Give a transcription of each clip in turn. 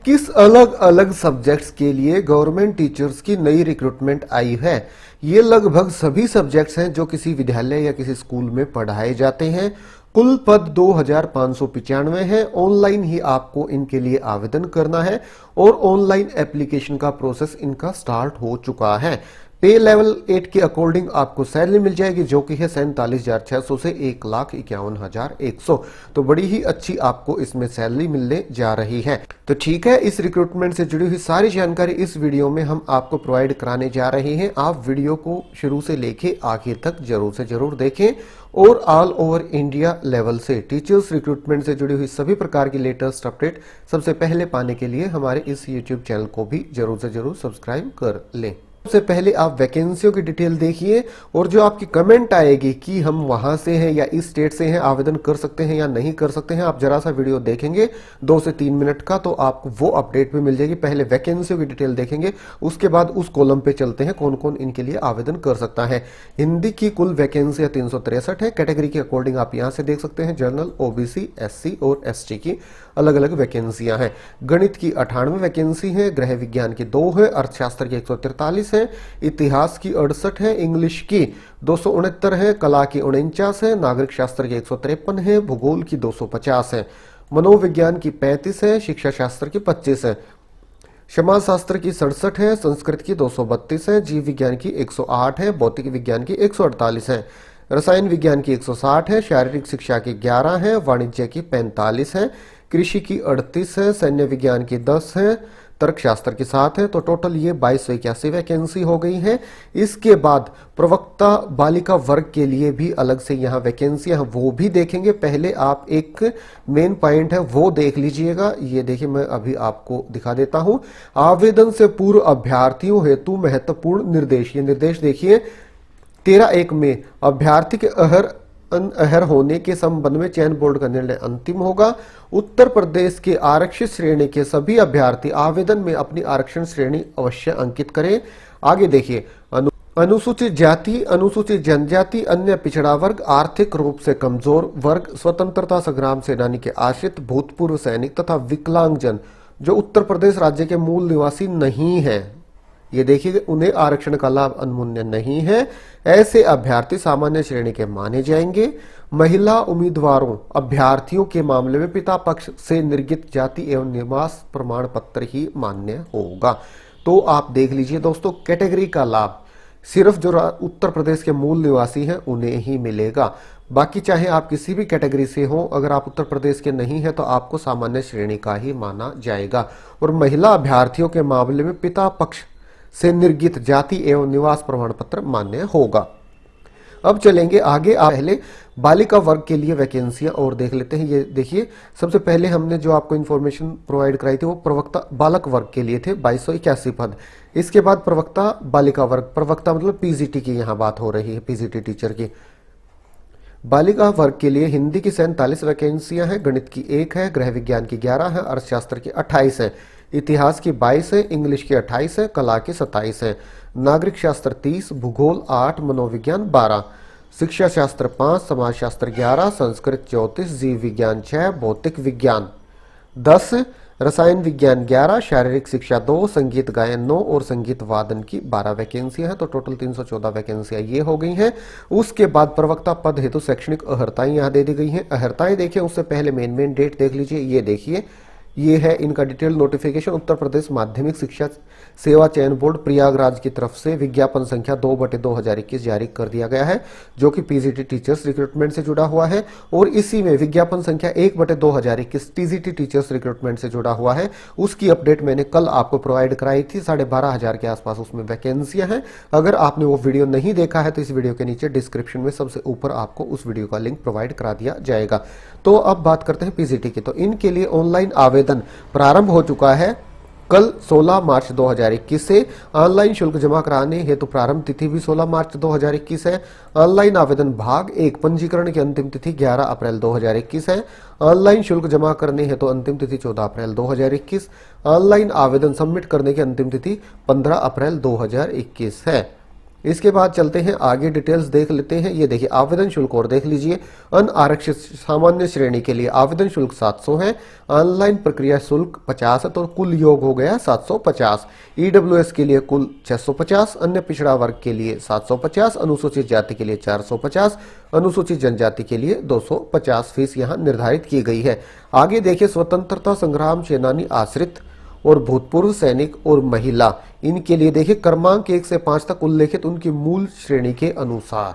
किस अलग अलग सब्जेक्ट्स के लिए गवर्नमेंट टीचर्स की नई रिक्रूटमेंट आई है। ये लगभग सभी सब्जेक्ट्स हैं जो किसी विद्यालय या किसी स्कूल में पढ़ाए जाते हैं। कुल पद 2595 है। ऑनलाइन ही आपको इनके लिए आवेदन करना है और ऑनलाइन एप्लीकेशन का प्रोसेस इनका स्टार्ट हो चुका है। पे लेवल 8 के अकॉर्डिंग आपको सैलरी मिल जाएगी जो कि है 47,600 से 1,51,100। तो बड़ी ही अच्छी आपको इसमें सैलरी मिलने जा रही है। तो ठीक है, इस रिक्रूटमेंट से जुड़ी हुई सारी जानकारी इस वीडियो में हम आपको प्रोवाइड कराने जा रहे हैं। आप वीडियो को शुरू से लेके आखिर तक जरूर से जरूर देखें और ऑल ओवर इंडिया लेवल से टीचर्स रिक्रूटमेंट से जुड़ी हुई सभी प्रकार की लेटेस्ट अपडेट सबसे पहले पाने के लिए हमारे इस यूट्यूब चैनल को भी जरूर से जरूर सब्सक्राइब कर लें। सबसे पहले आप वैकेंसियों की डिटेल देखिए और जो आपकी कमेंट आएगी कि हम वहां से हैं या इस स्टेट से हैं, आवेदन कर सकते हैं या नहीं कर सकते हैं, आप जरा सा वीडियो देखेंगे 2 से 3 मिनट का तो आपको वो अपडेट भी मिल जाएगी। पहले वैकेंसियों की डिटेल देखेंगे, उसके बाद उस कॉलम पे चलते हैं कौन कौन इनके लिए आवेदन कर सकता है। हिंदी की कुल वैकेंसियां 363 है। कैटेगरी के अकॉर्डिंग आप यहां से देख सकते हैं जनरल, ओबीसी, एससी और एसटी की अलग अलग वैकेंसियां हैं। गणित की 98 वैकेंसी है, गृह विज्ञान की 2 है, अर्थशास्त्र की 143 है, इतिहास की 68 है, इंग्लिश की 269 है, कला की 49 है, नागरिक शास्त्र की 153 है, भूगोल की 250 है, मनोविज्ञान की 35 है, शिक्षा शास्त्र की 25 है, समाज शास्त्र की 67 है, संस्कृत की 232 है, जीव विज्ञान की 108 है, भौतिक विज्ञान की 148 है, रसायन विज्ञान की 160 है, शारीरिक शिक्षा की 11 है, वाणिज्य की 45 है, कृषि की 38 है, सैन्य विज्ञान की 10 है, तर्कशास्त्र की 7 है। तो टोटल ये 2281 वैकेंसी हो गई है। इसके बाद प्रवक्ता बालिका वर्ग के लिए भी अलग से यहाँ वैकेंसियां हैं, वो भी देखेंगे। पहले आप एक मेन पॉइंट है वो देख लीजिएगा। ये देखिए, मैं अभी आपको दिखा देता हूं। आवेदन से पूर्व अभ्यर्थियों हेतु महत्वपूर्ण निर्देश, ये निर्देश देखिए 13/1 में अभ्यर्थी के अनअर्ह होने के संबंध में चयन बोर्ड का निर्णय अंतिम होगा। उत्तर प्रदेश के आरक्षित श्रेणी के सभी अभ्यर्थी आवेदन में अपनी आरक्षण श्रेणी अवश्य अंकित करें। आगे देखिए, अनुसूचित जाति, अनुसूचित जनजाति, अन्य पिछड़ा वर्ग, आर्थिक रूप से कमजोर वर्ग, स्वतंत्रता संग्राम सेनानी के आश्रित, भूतपूर्व सैनिक तथा विकलांगजन जो उत्तर प्रदेश राज्य के मूल निवासी नहीं है, ये देखिए उन्हें आरक्षण का लाभ अनुमन्य नहीं है। ऐसे अभ्यर्थी सामान्य श्रेणी के माने जाएंगे। महिला उम्मीदवारों अभ्यर्थियों के मामले में पिता पक्ष से निर्गत जाति एवं निवास प्रमाण पत्र ही मान्य होगा। तो आप देख लीजिए दोस्तों, कैटेगरी का लाभ सिर्फ जो उत्तर प्रदेश के मूल निवासी हैं उन्हें ही मिलेगा। बाकी चाहे आप किसी भी कैटेगरी से हो, अगर आप उत्तर प्रदेश के नहीं है तो आपको सामान्य श्रेणी का ही माना जाएगा। और महिला अभ्यर्थियों के मामले में पिता पक्ष से निर्गत जाति एवं निवास प्रमाण पत्र मान्य होगा। अब चलेंगे आगे। पहले बालिका वर्ग के लिए वैकेंसियां और देख लेते हैं। ये देखिए, सबसे पहले हमने जो आपको इन्फॉर्मेशन प्रोवाइड कराई थी वो प्रवक्ता बालक वर्ग के लिए थे 2281 पद। इसके बाद प्रवक्ता बालिका वर्ग, प्रवक्ता मतलब पीजीटी की यहाँ बात हो रही है, पीजीटी टीचर की। बालिका वर्ग के लिए हिंदी की 47 वैकेंसियां हैं, गणित की 1 है, गृह विज्ञान की 11 है, अर्थशास्त्र की 28 है, इतिहास की 22 है, इंग्लिश की 28 है, कला की 27 है, नागरिक शास्त्र 30, भूगोल 8, मनोविज्ञान 12, शिक्षा शास्त्र 5, समाज शास्त्र 11, संस्कृत 34, जीव विज्ञान 6, भौतिक विज्ञान 10, रसायन विज्ञान 11, शारीरिक शिक्षा 2, संगीत गायन 9 और संगीत वादन की 12 वैकेंसियां हैं। तो टोटल 314 वैकेंसियां ये हो गई हैं। उसके बाद प्रवक्ता पद हेतु शैक्षणिक अर्हताएं यहाँ दे दी गई हैं। अर्हताएं देखिए, उससे पहले मेन डेट देख लीजिए। ये देखिए, ये है इनका डिटेल नोटिफिकेशन। उत्तर प्रदेश माध्यमिक शिक्षा सेवा चयन बोर्ड प्रयागराज की तरफ से विज्ञापन संख्या 2/2021 जारी कर दिया गया है, जो कि पीजीटी टीचर्स रिक्रूटमेंट से जुड़ा हुआ है। और इसी में विज्ञापन संख्या 1/2021 टीजीटी टीचर्स रिक्रूटमेंट से जुड़ा हुआ है। उसकी अपडेट मैंने कल आपको प्रोवाइड कराई थी। 12,500 के आसपास उसमें वैकेंसियां हैं। अगर आपने वो वीडियो नहीं देखा है तो इस वीडियो के नीचे डिस्क्रिप्शन में सबसे ऊपर आपको उस वीडियो का लिंक प्रोवाइड करा दिया जाएगा। तो अब बात करते हैं पीजीटी की। तो इनके लिए ऑनलाइन आवेदन प्रारंभ हो चुका है। कल 16 मार्च 2021 से ऑनलाइन शुल्क जमा कराने हेतु प्रारंभ तिथि भी 16 मार्च 2021 है। ऑनलाइन आवेदन भाग 1 पंजीकरण की अंतिम तिथि 11 अप्रैल 2021 है। ऑनलाइन शुल्क जमा करने हेतु अंतिम तिथि 14 अप्रैल 2021। ऑनलाइन आवेदन सबमिट करने की अंतिम तिथि 15 अप्रैल 2021 है। इसके बाद चलते हैं आगे, डिटेल्स देख लेते हैं। ये देखिए आवेदन शुल्क और देख लीजिए। अनारक्षित सामान्य श्रेणी के लिए आवेदन शुल्क 700 है, ऑनलाइन प्रक्रिया शुल्क 50 है, तो कुल योग हो गया 750। ईडब्ल्यूएस के लिए कुल 650, अन्य पिछड़ा वर्ग के लिए 750, अनुसूचित जाति के लिए 450, अनुसूचित जनजाति के लिए 250 फीस यहाँ निर्धारित की गई है। आगे देखिए स्वतंत्रता संग्राम सेनानी आश्रित और भूतपूर्व सैनिक और महिला, इनके लिए देखिए क्रमांक 1 से 5 तक उल्लेखित उनकी मूल श्रेणी के अनुसार,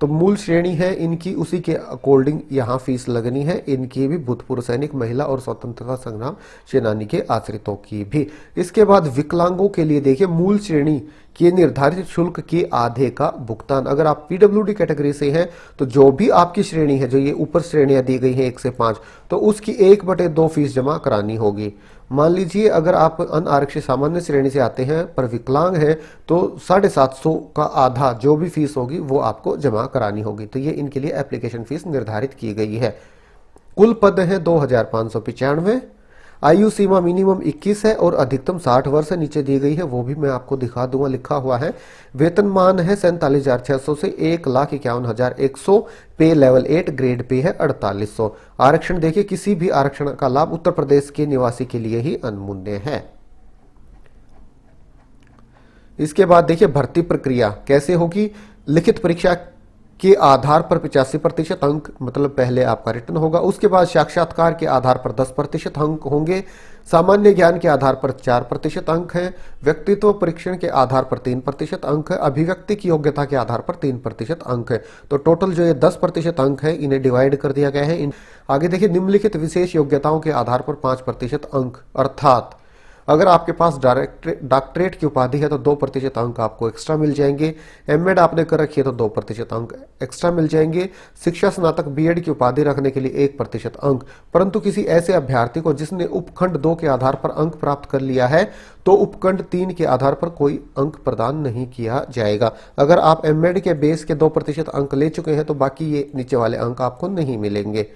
तो मूल श्रेणी है इनकी, उसी के अकॉर्डिंग यहाँ फीस लगनी है। इनकी भी भूतपूर्व सैनिक, महिला और स्वतंत्रता संग्राम सेनानी के आश्रितों की भी। इसके बाद विकलांगों के लिए देखिए मूल श्रेणी के निर्धारित शुल्क के आधे का भुगतान। अगर आप पीडब्ल्यूडी कैटेगरी से हैं तो जो भी आपकी श्रेणी है, जो ये ऊपर श्रेणियां दी गई हैं 1 से 5, तो उसकी 1/2 फीस जमा करानी होगी। मान लीजिए अगर आप अनारक्षित सामान्य श्रेणी से आते हैं पर विकलांग हैं तो 750 का आधा जो भी फीस होगी वो आपको जमा करानी होगी। तो ये इनके लिए एप्लीकेशन फीस निर्धारित की गई है। कुल पद है 2595। आयु सीमा मिनिमम 21 है और अधिकतम 60 वर्ष से नीचे दी गई है, वो भी मैं आपको दिखा दूंगा, लिखा हुआ है। वेतनमान है 47,600 से 1,51,100। पे लेवल 8, ग्रेड पे है 4800। आरक्षण देखिए किसी भी आरक्षण का लाभ उत्तर प्रदेश के निवासी के लिए ही अनमूल्य है। इसके बाद देखिए भर्ती प्रक्रिया कैसे होगी। लिखित परीक्षा के आधार पर 85% अंक, मतलब पहले आपका रिटर्न होगा। उसके बाद साक्षात्कार के आधार पर 10% अंक होंगे। सामान्य ज्ञान के आधार पर 4% अंक है। व्यक्तित्व परीक्षण के आधार पर 3% अंक है। अभिव्यक्ति की योग्यता के आधार पर 3% अंक है। तो टोटल जो ये 10% अंक है इन्हें डिवाइड कर दिया गया है। आगे देखिए निम्नलिखित विशेष योग्यताओं के आधार पर 5% अंक, अर्थात अगर आपके पास डॉक्टरेट की उपाधि है तो 2% अंक आपको एक्स्ट्रा मिल जाएंगे। एमएड आपने कर रखी है तो 2% अंक एक्स्ट्रा मिल जाएंगे। शिक्षा स्नातक बीएड की उपाधि रखने के लिए 1% अंक। परंतु किसी ऐसे अभ्यर्थी को जिसने उपखंड 2 के आधार पर अंक प्राप्त कर लिया है तो उपखंड 3 के आधार पर कोई अंक प्रदान नहीं किया जाएगा। अगर आप एमएड के बेस के 2% अंक ले चुके हैं तो बाकी ये नीचे वाले अंक आपको नहीं मिलेंगे।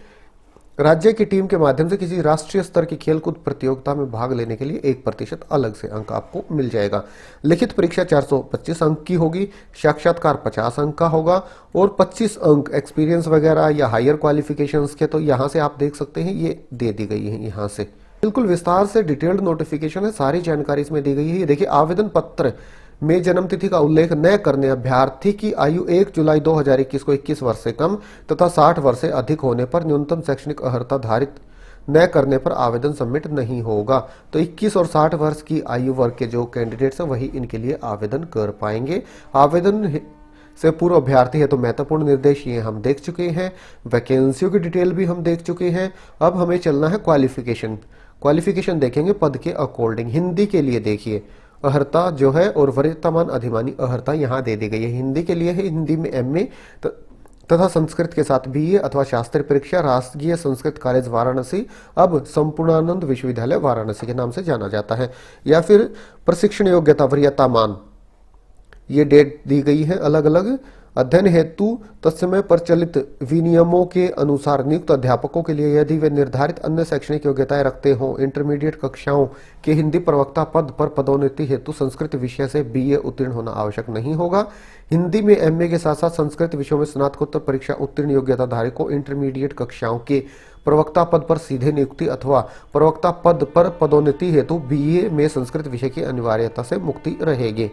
राज्य की टीम के माध्यम से किसी राष्ट्रीय स्तर की खेलकूद प्रतियोगिता में भाग लेने के लिए 1% अलग से अंक आपको मिल जाएगा। लिखित परीक्षा 425 अंक की होगी। साक्षात्कार 50 अंक का होगा और 25 अंक एक्सपीरियंस वगैरह या हायर क्वालिफिकेशंस के, तो यहाँ से आप देख सकते हैं ये दे दी गई है। यहाँ से बिल्कुल विस्तार से डिटेल्ड नोटिफिकेशन है, सारी जानकारी इसमें दी गई है। देखिए आवेदन पत्र में जन्म तिथि का उल्लेख न करने अभ्यर्थी की आयु 1 जुलाई 2021 को 21 वर्ष से कम तथा 60 वर्ष से अधिक होने पर न्यूनतम शैक्षणिक अर्हता धारित न करने पर आवेदन सबमिट नहीं होगा। तो 21 और 60 वर्ष की आयु वर्ग के जो कैंडिडेट्स हैं वही इनके लिए आवेदन कर पाएंगे। आवेदन से पूर्व अभ्यर्थी है तो महत्वपूर्ण निर्देश ये हम देख चुके हैं। वैकेंसियों की डिटेल भी हम देख चुके हैं। अब हमें चलना है क्वालिफिकेशन देखेंगे पद के अकॉर्डिंग। हिंदी के लिए देखिए अर्हता जो है और वरीयतामान अधिमानी अर्हता यहाँ दे दी गई है। हिंदी के लिए है, हिंदी में एमए तथा संस्कृत के साथ बीए अथवा शास्त्री परीक्षा राष्ट्रीय संस्कृत कॉलेज वाराणसी, अब संपूर्णानंद विश्वविद्यालय वाराणसी के नाम से जाना जाता है। या फिर प्रशिक्षण योग्यता वरीयतामान, ये डेट दी गई है अलग अलग। अध्ययन हेतु तत्समय प्रचलित विनियमों के अनुसार नियुक्त अध्यापकों के लिए यदि वे निर्धारित अन्य शैक्षणिक योग्यताएं रखते हों, इंटरमीडिएट कक्षाओं के हिंदी प्रवक्ता पद पर पदोन्नति हेतु संस्कृत विषय से बीए उत्तीर्ण होना आवश्यक नहीं होगा। हिंदी में एमए के साथ साथ संस्कृत विषयों में स्नातकोत्तर परीक्षा उत्तीर्ण योग्यताधारी को इंटरमीडिएट कक्षाओं के प्रवक्ता पद पर सीधे नियुक्ति अथवा प्रवक्ता पद पर पदोन्नति हेतु बीए में संस्कृत विषय की अनिवार्यता से मुक्ति रहेगी।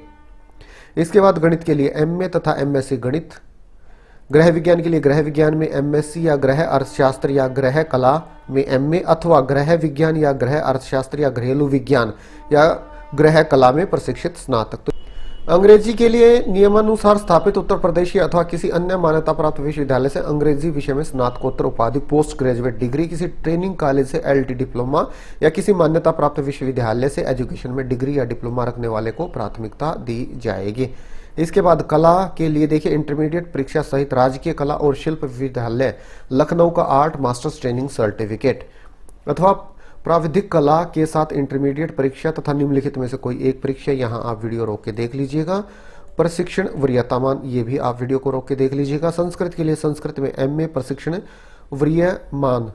इसके बाद गणित के लिए एमए तथा एमएससी गणित, गृह विज्ञान के लिए गृह विज्ञान में एमएससी या गृह अर्थशास्त्र या गृह कला में एमए अथवा गृह विज्ञान या गृह अर्थशास्त्र या घरेलू विज्ञान या गृह कला में प्रशिक्षित स्नातक। तो अंग्रेजी के लिए नियमानुसार स्थापित उत्तर प्रदेश अथवा किसी अन्य मान्यता प्राप्त विश्वविद्यालय से अंग्रेजी विषय में स्नातकोत्तर उपाधि पोस्ट ग्रेजुएट डिग्री, किसी ट्रेनिंग कॉलेज से एलटी डिप्लोमा या किसी मान्यता प्राप्त विश्वविद्यालय से एजुकेशन में डिग्री या डिप्लोमा रखने वाले को प्राथमिकता दी जाएगी। इसके बाद कला के लिए देखिए इंटरमीडिएट परीक्षा सहित राजकीय कला और शिल्प विश्वविद्यालय लखनऊ का आर्ट मास्टर्स ट्रेनिंग सर्टिफिकेट अथवा प्राविधिक कला के साथ इंटरमीडिएट परीक्षा तथा निम्नलिखित में से कोई एक परीक्षा, यहाँ आप वीडियो रोक के देख लीजिएगा। प्रशिक्षण वरीयतामान, ये भी आप वीडियो को रोक के देख लीजिएगा। संस्कृत के लिए संस्कृत में एमए प्रशिक्षण वरीयमान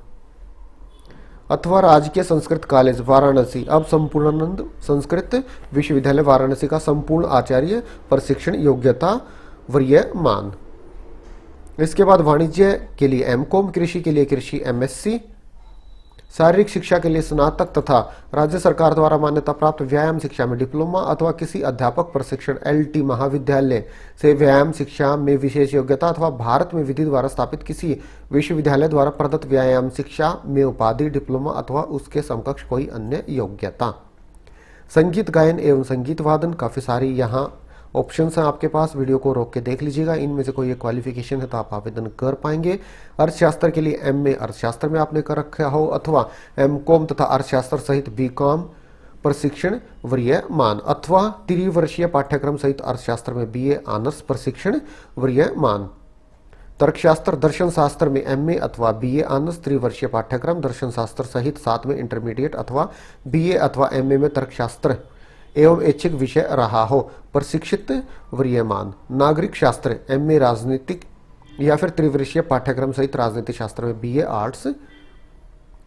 अथवा राजकीय संस्कृत कॉलेज वाराणसी अब संपूर्णानंद संस्कृत विश्वविद्यालय वाराणसी का संपूर्ण आचार्य प्रशिक्षण योग्यता वरीयमान। इसके बाद वाणिज्य के लिए एमकॉम, कृषि के लिए कृषि एमएससी, शारीरिक शिक्षा के लिए स्नातक तथा राज्य सरकार द्वारा मान्यता प्राप्त व्यायाम शिक्षा में डिप्लोमा अथवा किसी अध्यापक प्रशिक्षण एलटी महाविद्यालय से व्यायाम शिक्षा में विशेष योग्यता अथवा भारत में विधि द्वारा स्थापित किसी विश्वविद्यालय द्वारा प्रदत्त व्यायाम शिक्षा में उपाधि डिप्लोमा अथवा उसके समकक्ष कोई अन्य योग्यता। संगीत गायन एवं संगीत वादन, काफी सारी यहाँ ऑप्शंस हैं आपके पास, वीडियो को रोक के देख लीजिएगा। इनमें से कोई एक क्वालिफिकेशन है तो आप आवेदन कर पाएंगे। अर्थशास्त्र के लिए एमए अर्थशास्त्र में आपने कर रखा हो अथवा एमकॉम तथा अर्थशास्त्र सहित बीकॉम प्रशिक्षण वरीयमान अथवा त्रिवर्षीय पाठ्यक्रम सहित अर्थशास्त्र में बीए ऑनर्स प्रशिक्षण वरीयमान। तर्कशास्त्र दर्शन शास्त्र में एमए अथवा बीए ऑनर्स त्रिवर्षीय पाठ्यक्रम दर्शन शास्त्र सहित साथ में इंटरमीडिएट अथवा बीए अथवा एमए में तर्कशास्त्र एवं ऐच्छिक विषय रहा हो प्रशिक्षित वरीयमान। नागरिक शास्त्र एमए राजनीतिक या फिर त्रिवर्षीय पाठ्यक्रम सहित राजनीति शास्त्र में बीए आर्ट्स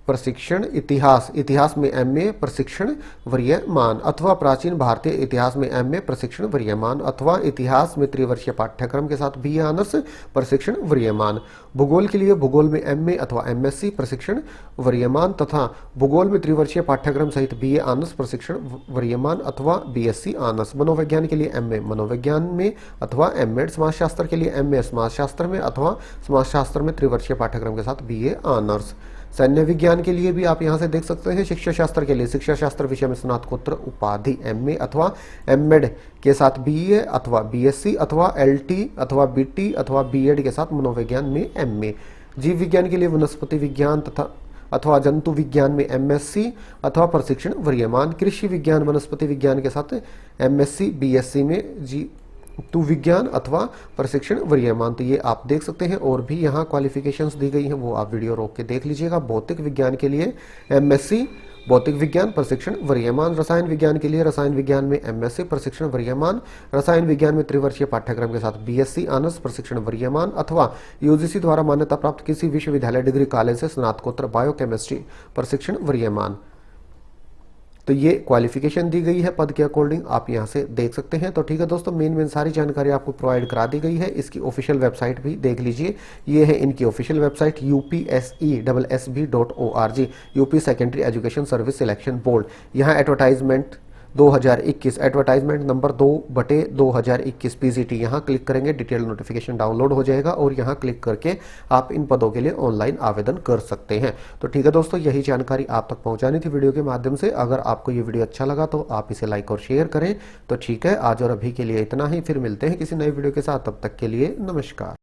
प्रशिक्षण। इतिहास में एमए प्रशिक्षण वरीयमान अथवा प्राचीन भारतीय इतिहास में एमए प्रशिक्षण वरीयमान अथवा इतिहास में त्रिवर्षीय पाठ्यक्रम के साथ बीए ऑनर्स प्रशिक्षण वरीयमान। भूगोल के लिए भूगोल में एमए अथवा एमएससी प्रशिक्षण वरीयमान तथा भूगोल में त्रिवर्षीय पाठ्यक्रम सहित बीए ऑनर्स प्रशिक्षण वरीयमान अथवा बीएससी ऑनर्स। मनोविज्ञान के लिए एमए मनोविज्ञान में अथवा एमएड। समाजशास्त्र के लिए एमए समाजशास्त्र में अथवा समाजशास्त्र में त्रिवर्षीय पाठ्यक्रम के साथ बीए ऑनर्स। सैन्य विज्ञान के लिए भी आप यहां से देख सकते हैं। शिक्षा शास्त्र के लिए शिक्षा शास्त्र विषय में स्नातकोत्तर उपाधि एमए अथवा एमएड के साथ बीए अथवा बीएससी अथवा एलटी अथवा बीटी अथवा बीएड के साथ मनोविज्ञान में एमए। जीव विज्ञान के लिए वनस्पति विज्ञान तथा अथवा जंतु विज्ञान में एमएससी अथवा प्रशिक्षण वरीयमान। कृषि विज्ञान वनस्पति विज्ञान के साथ एमएससी बीएससी में जीव विज्ञान अथवा प्रशिक्षण वरीयमान। तो ये आप देख सकते हैं और भी यहाँ क्वालिफिकेशंस दी गई हैं, वो आप वीडियो रोक के देख लीजिएगा। भौतिक विज्ञान के लिए एमएससी भौतिक विज्ञान प्रशिक्षण वरीयमान। रसायन विज्ञान के लिए रसायन विज्ञान में एमएससी प्रशिक्षण वरीयमान। रसायन विज्ञान में त्रिवर्षीय पाठ्यक्रम के साथ बीएससी ऑनर्स प्रशिक्षण वरीयमान अथवा यूजीसी द्वारा मान्यता प्राप्त किसी विश्वविद्यालय डिग्री कॉलेज से स्नातकोत्तर बायोकेमिस्ट्री प्रशिक्षण वरीयमान। तो ये क्वालिफिकेशन दी गई है पद के अकॉर्डिंग, आप यहाँ से देख सकते हैं। तो ठीक है दोस्तों, मेन सारी जानकारी आपको प्रोवाइड करा दी गई है। इसकी ऑफिशियल वेबसाइट भी देख लीजिए, ये है इनकी official website upsesb.org, UP secondary education service selection board. यहाँ एडवर्टाइजमेंट 2021 एडवर्टाइजमेंट नंबर 2/2021 पीजीटी, यहाँ क्लिक करेंगे डिटेल नोटिफिकेशन डाउनलोड हो जाएगा और यहाँ क्लिक करके आप इन पदों के लिए ऑनलाइन आवेदन कर सकते हैं। तो ठीक है दोस्तों, यही जानकारी आप तक पहुंचानी थी वीडियो के माध्यम से। अगर आपको ये वीडियो अच्छा लगा तो आप इसे लाइक और शेयर करें। तो ठीक है, आज और अभी के लिए इतना ही, फिर मिलते हैं किसी नए वीडियो के साथ, तब तक के लिए नमस्कार।